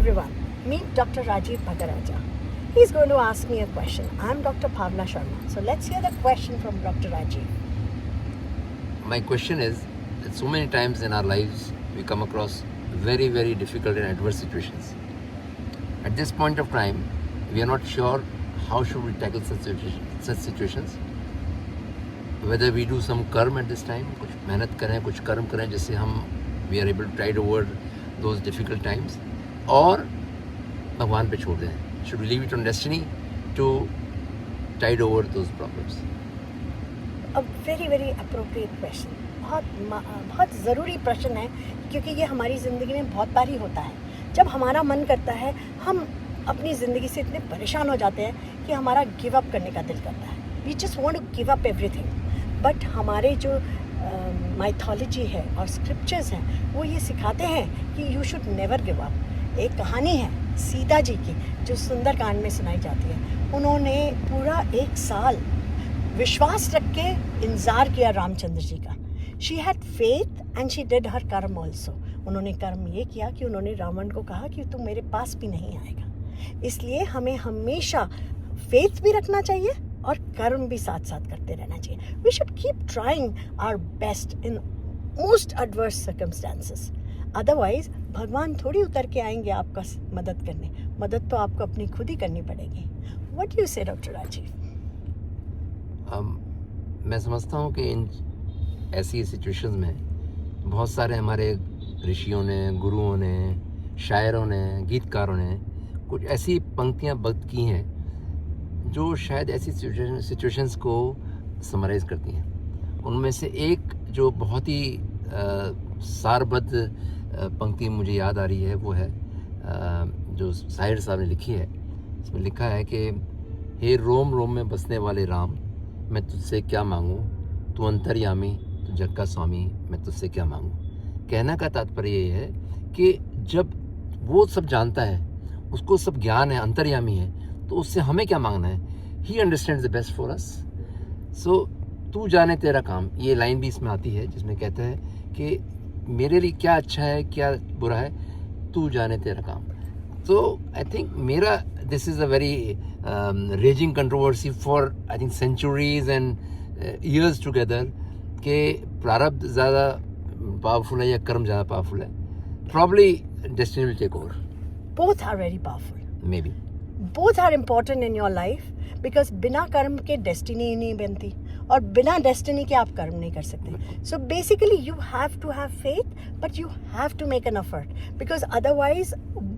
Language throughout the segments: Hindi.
everyone, meet Dr. Rajiv Bhagaraja. He's going to ask me a question. I'm Dr. Bhavna Sharma. So let's hear the question from Dr. Rajiv. My question is that so many times in our lives we come across very, very difficult and adverse situations. At this point of time, we are not sure how should we tackle such situations. Whether we do some karma at this time, कुछ मेहनत करें, कुछ कर्म करें जिससे हम we are able to tide over those difficult times, और भगवान पे छोड़ दें. Should we leave it on destiny to tide over those problems? A very, very appropriate question. बहुत ज़रूरी प्रश्न है, क्योंकि ये हमारी ज़िंदगी में बहुत बार ही होता है. जब हमारा मन करता है, हम अपनी ज़िंदगी से इतने परेशान हो जाते हैं कि हमारा गिव अप करने का दिल करता है. We just want to give up everything. But हमारे जो माइथोलॉजी है और स्क्रिप्चर्स हैं, वो ये सिखाते हैं कि you should never give up. एक कहानी है सीता जी की जो सुंदरकांड में सुनाई जाती है. उन्होंने पूरा 1 साल विश्वास रख के इंतज़ार किया रामचंद्र जी का. She had faith and she did हर कर्म ऑल्सो. उन्होंने कर्म ये किया कि उन्होंने रावण को कहा कि तू मेरे पास भी नहीं आएगा. इसलिए हमें हमेशा फेथ भी रखना चाहिए और कर्म भी साथ साथ करते रहना चाहिए. We should keep trying our best in most adverse circumstances. Otherwise भगवान थोड़ी उतर के आएंगे आपका मदद करने. मदद तो आपको अपनी खुद ही करनी पड़ेगी. व्हाट डू यू से डॉक्टर राजीव? मैं समझता हूँ कि इन ऐसी सिचुएशंस में बहुत सारे हमारे ऋषियों ने, गुरुओं ने, शायरों ने, गीतकारों ने कुछ ऐसी पंक्तियाँ वक्त की हैं जो शायद ऐसी सिचुएशंस को समराइज़ करती हैं. उनमें से एक जो बहुत ही सारबद्ध पंक्ति मुझे याद आ रही है, वो है जो शायर साहब ने लिखी है. इसमें लिखा है कि हे रोम रोम में बसने वाले राम, मैं तुझसे क्या मांगूँ, तू अंतर्यामी, तू जग का स्वामी, मैं तुझसे क्या मांगूँ. कहने का तात्पर्य ये है कि जब वो सब जानता है, उसको सब ज्ञान है, अंतर्यामी है, तो उससे हमें क्या मांगना है. He understands the best for us. So तू जाने तेरा काम, ये लाइन भी इसमें आती है जिसमें कहता है कि मेरे लिए क्या अच्छा है, क्या बुरा है, तू जाने तेरा काम. सो आई थिंक मेरा this is a very raging controversy for I think centuries and years together कि प्रारब्ध ज़्यादा पावरफुल है या कर्म ज़्यादा पावरफुल है. Probably destiny will take over. Both are very powerful. Maybe both are important in your life, because बिना कर्म के डेस्टिनी ही नहीं बनती और बिना डेस्टिनी के आप कर्म नहीं कर सकते. So basically you have to have faith, but you have to make an effort, because otherwise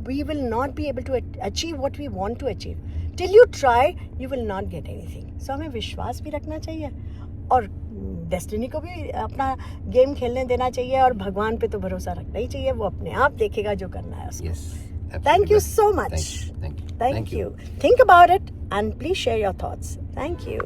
we will not be able to achieve what we want to achieve. Till you try you will not get anything. So हमें विश्वास भी रखना चाहिए और डेस्टिनी को भी अपना गेम खेलने देना चाहिए, और भगवान पे तो भरोसा रखना ही चाहिए. वो अपने आप देखेगा जो करना है उसको. yes. Thank you so much. Thank you. Thank you. Think about it and please share your thoughts. Thank you.